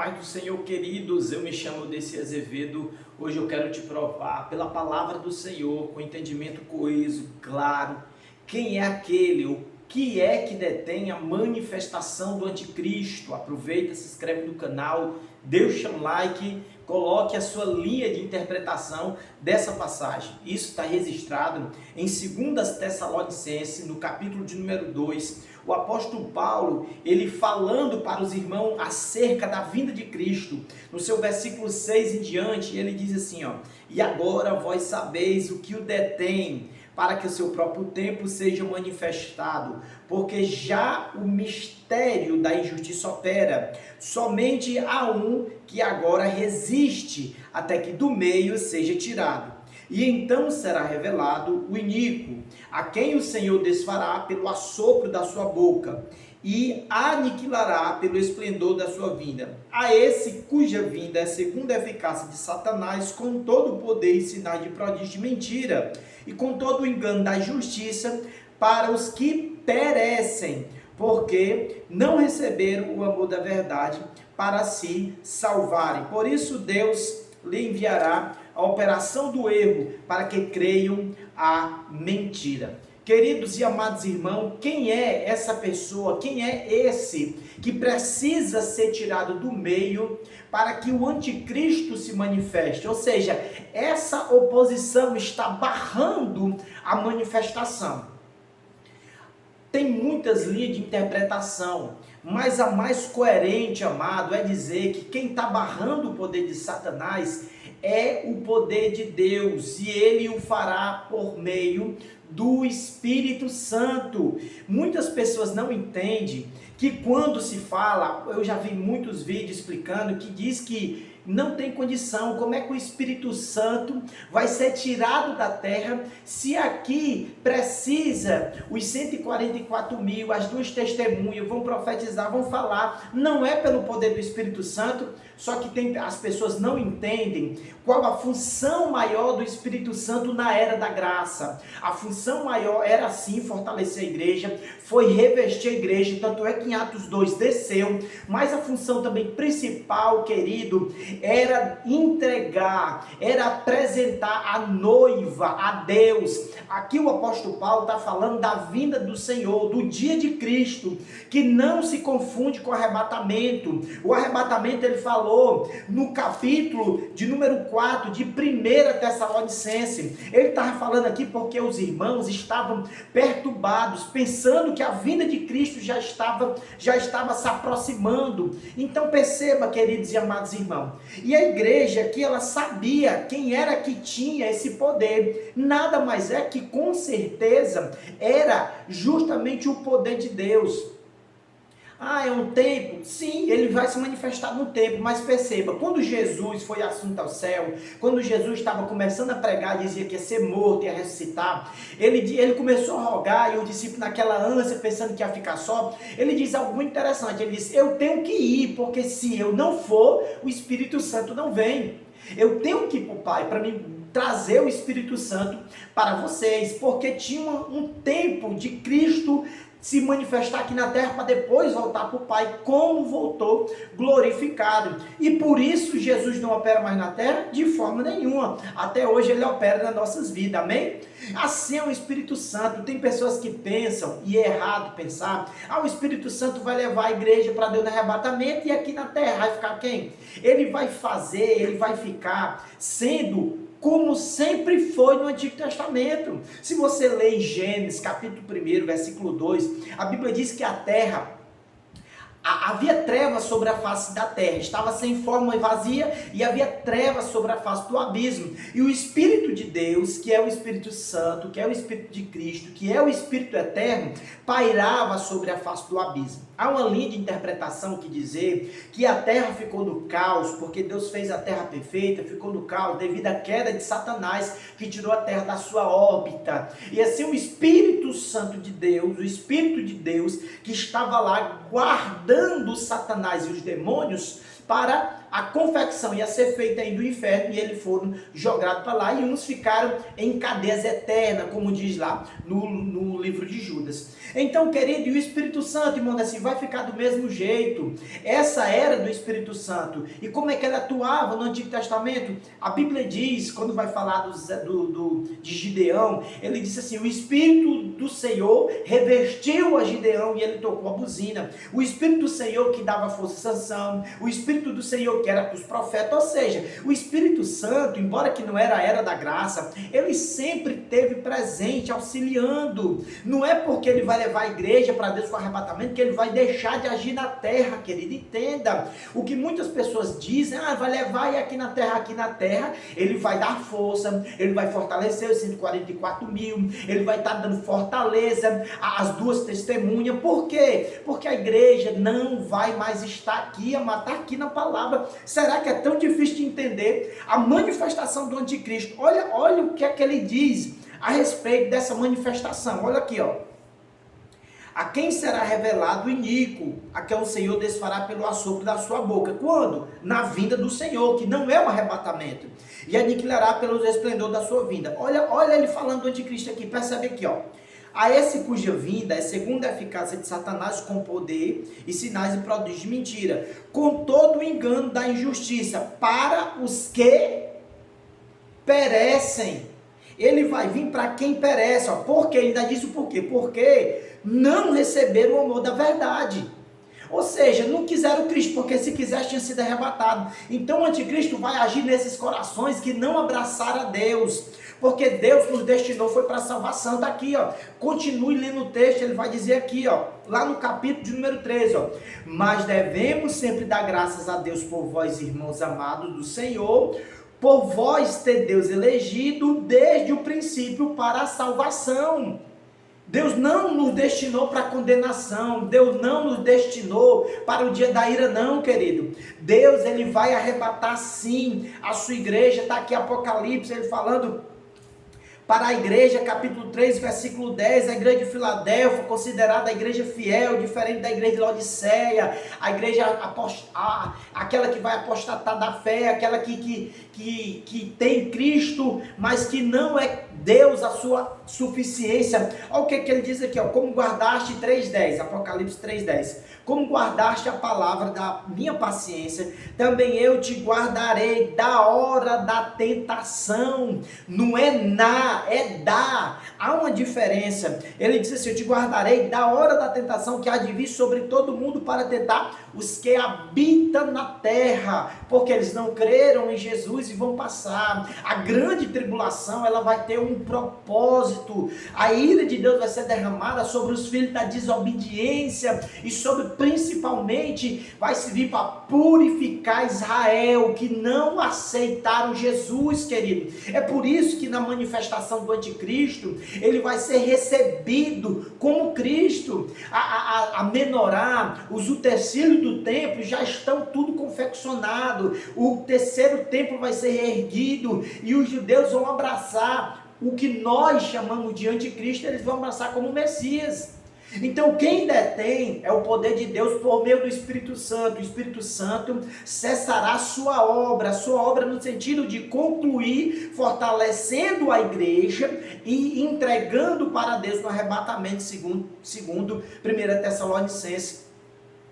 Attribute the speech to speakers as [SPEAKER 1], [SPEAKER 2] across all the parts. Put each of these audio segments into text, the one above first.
[SPEAKER 1] paz do Senhor, queridos. Eu me chamo Desi Azevedo. Hoje eu quero te provar, pela palavra do Senhor, com entendimento coeso, claro, quem é aquele, o que é que detém a manifestação do anticristo. Aproveita, se inscreve no canal, deixa um like, coloque a sua linha de interpretação dessa passagem. Isso está registrado em 2 Tessalonicenses, no capítulo de número 2. O apóstolo Paulo, ele falando para os irmãos acerca da vinda de Cristo, no seu versículo 6 em diante, ele diz assim, e agora vós sabeis o que o detém, para que o seu próprio tempo seja manifestado, porque já o mistério da injustiça opera, somente há um que agora resiste, até que do meio seja tirado. E então será revelado o iníquo, a quem o Senhor desfará pelo assopro da sua boca, e aniquilará pelo esplendor da sua vinda. A esse cuja vinda é segundo a eficácia de Satanás, com todo o poder e sinais de prodígio de mentira, e com todo o engano da justiça, para os que perecem, porque não receberam o amor da verdade para se salvarem. Por isso Deus lhe enviará a operação do erro, para que creiam a mentira. Queridos e amados irmãos, quem é essa pessoa, quem é esse que precisa ser tirado do meio para que o anticristo se manifeste? Ou seja, essa oposição está barrando a manifestação. Tem muitas linhas de interpretação, mas a mais coerente, amado, é dizer que quem está barrando o poder de Satanás é o poder de Deus, e ele o fará por meio do Espírito Santo. Muitas pessoas não entendem que quando se fala, eu já vi muitos vídeos explicando, que diz que não tem condição, como é que o Espírito Santo vai ser tirado da terra, se aqui precisa os 144 mil, as duas testemunhas, vão profetizar, vão falar, não é pelo poder do Espírito Santo, só que as pessoas não entendem qual a função maior do Espírito Santo na era da graça. A função maior era sim fortalecer a igreja, foi revestir a igreja, tanto é que em Atos 2 desceu, mas a função também principal, querido, era entregar, era apresentar a noiva a Deus. Aqui o apóstolo Paulo está falando da vinda do Senhor, do dia de Cristo, que não se confunde com o arrebatamento. O arrebatamento ele falou no capítulo de número 4 de 1 Tessalonicenses. Ele estava falando aqui porque os irmãos estavam perturbados, pensando que a vinda de Cristo já estava se aproximando. Então perceba, queridos e amados irmãos, e a igreja aqui, ela sabia quem era que tinha esse poder, nada mais é que com certeza era justamente o poder de Deus. É um tempo? Sim, ele vai se manifestar no tempo, mas perceba, quando Jesus foi assunto ao céu, quando Jesus estava começando a pregar, dizia que ia ser morto, ia ressuscitar, ele começou a rogar, e o discípulo naquela ânsia, pensando que ia ficar só, ele diz algo muito interessante, ele diz, eu tenho que ir, porque se eu não for, o Espírito Santo não vem. Eu tenho que ir para o Pai, para me trazer o Espírito Santo para vocês, porque tinha um tempo de Cristo se manifestar aqui na terra para depois voltar para o Pai, como voltou glorificado. E por isso Jesus não opera mais na terra de forma nenhuma. Até hoje ele opera nas nossas vidas, amém? Assim é o Espírito Santo. Tem pessoas que pensam, e é errado pensar, o Espírito Santo vai levar a igreja para Deus no arrebatamento, e aqui na terra vai ficar quem? Ele vai ficar sendo como sempre foi no Antigo Testamento. Se você lê em Gênesis, capítulo 1, versículo 2, a Bíblia diz que a terra, havia trevas sobre a face da terra, estava sem forma e vazia, e havia trevas sobre a face do abismo, e o Espírito de Deus, que é o Espírito Santo, que é o Espírito de Cristo, que é o Espírito eterno, pairava sobre a face do abismo. Há uma linha de interpretação que dizer que a terra ficou no caos, porque Deus fez a terra perfeita, ficou no caos devido à queda de Satanás, que tirou a terra da sua órbita, e assim o Espírito Santo de Deus, o Espírito de Deus, que estava lá guardando Satanás e os demônios para a confecção ia ser feita aí do inferno e eles foram jogados para lá, e uns ficaram em cadeias eternas, como diz lá no livro de Judas. Então, querido, e o Espírito Santo, irmão, assim, vai ficar do mesmo jeito. Essa era do Espírito Santo. E como é que ele atuava no Antigo Testamento? A Bíblia diz, quando vai falar de Gideão, ele disse assim: o Espírito do Senhor revestiu a Gideão e ele tocou a buzina. O Espírito do Senhor que dava força a Sansão, o Espírito do Senhor que era para os profetas, ou seja, o Espírito Santo, embora que não era a era da graça, ele sempre esteve presente, auxiliando. Não é porque ele vai levar a igreja para Deus com arrebatamento que ele vai deixar de agir na terra, querido, entenda. O que muitas pessoas dizem, vai levar e aqui na terra, ele vai dar força, ele vai fortalecer os 144 mil, ele vai estar dando fortaleza às duas testemunhas. Por quê? Porque a igreja não vai mais estar aqui, está aqui na palavra. Será que é tão difícil de entender a manifestação do anticristo? Olha o que é que ele diz a respeito dessa manifestação. Olha aqui, ó. A quem será revelado o iníquo, a quem o Senhor desfará pelo assopro da sua boca. Quando? Na vinda do Senhor, que não é um arrebatamento. E aniquilará pelo esplendor da sua vinda. Olha ele falando do anticristo aqui, percebe aqui, ó. A esse cuja vinda é segundo a eficácia de Satanás com poder e sinais e prodígios de mentira, com todo o engano da injustiça, para os que perecem. Ele vai vir para quem perece, ó. Por quê? Ele ainda diz o porquê. Porque não receberam o amor da verdade. Ou seja, não quiseram Cristo, porque se quisesse tinha sido arrebatado. Então o anticristo vai agir nesses corações que não abraçaram a Deus. Porque Deus nos destinou, foi para a salvação. Está aqui, ó. Continue lendo o texto, ele vai dizer aqui, ó. Lá no capítulo de número 13, ó. Mas devemos sempre dar graças a Deus por vós, irmãos amados do Senhor, por vós ter Deus elegido desde o princípio para a salvação. Deus não nos destinou para a condenação. Deus não nos destinou para o dia da ira, não, querido. Deus, ele vai arrebatar sim a sua igreja. Está aqui Apocalipse, ele falando para a igreja, capítulo 3, versículo 10, a igreja de Filadélfia, considerada a igreja fiel, diferente da igreja de Laodiceia, a igreja aquela que vai apostatar da fé, aquela que tem Cristo, mas que não é Deus a sua suficiência. Olha o que ele diz aqui, ó, como guardaste 3:10, Apocalipse 3:10, como guardaste a palavra da minha paciência, também eu te guardarei da hora da tentação. Não é é da. Há uma diferença. Ele diz assim: eu te guardarei da hora da tentação que há de vir sobre todo mundo para tentar os que habitam na terra, porque eles não creram em Jesus e vão passar. A grande tribulação, ela vai ter um propósito. A ira de Deus vai ser derramada sobre os filhos da desobediência e sobre, principalmente, vai servir para purificar Israel, que não aceitaram Jesus, querido. É por isso que na manifestação do anticristo, ele vai ser recebido como Cristo. A menorá, os utensílios do templo já estão tudo confeccionado. O terceiro templo vai ser erguido e os judeus vão abraçar o que nós chamamos de anticristo. Eles vão abraçar como Messias. Então quem detém é o poder de Deus por meio do Espírito Santo. O Espírito Santo cessará sua obra no sentido de concluir, fortalecendo a igreja e entregando para Deus no arrebatamento, segundo 1 Tessalonicenses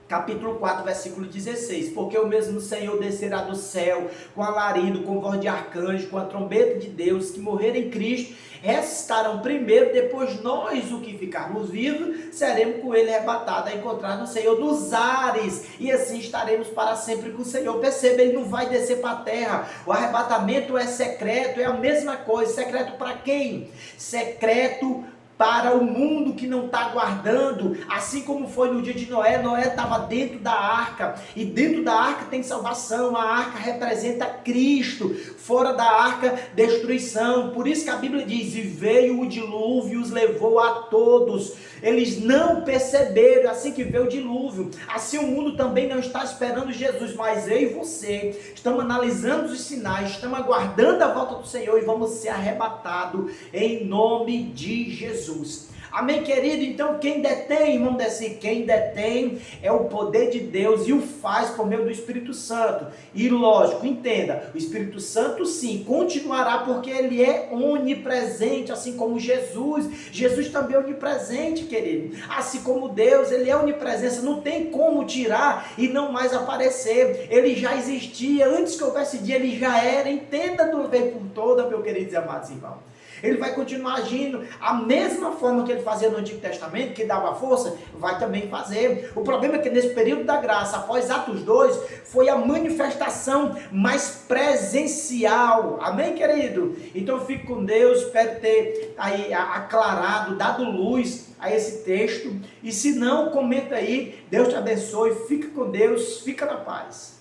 [SPEAKER 1] capítulo 4, versículo 16, porque o mesmo Senhor descerá do céu, com alarido, com voz de arcanjo, com a trombeta de Deus, que morreram em Cristo, restarão primeiro, depois nós, o que ficarmos vivos, seremos com ele arrebatados a encontrar no Senhor dos ares, e assim estaremos para sempre com o Senhor. Perceba, ele não vai descer para a terra. O arrebatamento é secreto, é a mesma coisa. Secreto para quem? Secreto para o mundo que não está aguardando, assim como foi no dia de Noé. Noé estava dentro da arca, e dentro da arca tem salvação. A arca representa Cristo, fora da arca, destruição. Por isso que a Bíblia diz: e veio o dilúvio e os levou a todos. Eles não perceberam, assim que veio o dilúvio. Assim o mundo também não está esperando Jesus, mas eu e você estamos analisando os sinais, estamos aguardando a volta do Senhor e vamos ser arrebatados em nome de Jesus. Amém, querido? Então quem detém, irmão Desi, quem detém é o poder de Deus e o faz por meio do Espírito Santo. E lógico, entenda, o Espírito Santo sim, continuará porque ele é onipresente, assim como Jesus. Jesus também é onipresente, querido. Assim como Deus, ele é onipresença, não tem como tirar e não mais aparecer. Ele já existia, antes que houvesse dia, ele já era. Entenda de uma vez por toda, meu querido e amados irmãos. Ele vai continuar agindo a mesma forma que ele fazia no Antigo Testamento, que dava força, vai também fazer. O problema é que nesse período da graça, após Atos 2, foi a manifestação mais presencial. Amém, querido? Então fique com Deus, espero ter aí aclarado, dado luz a esse texto. E se não, comenta aí. Deus te abençoe, fique com Deus, fica na paz.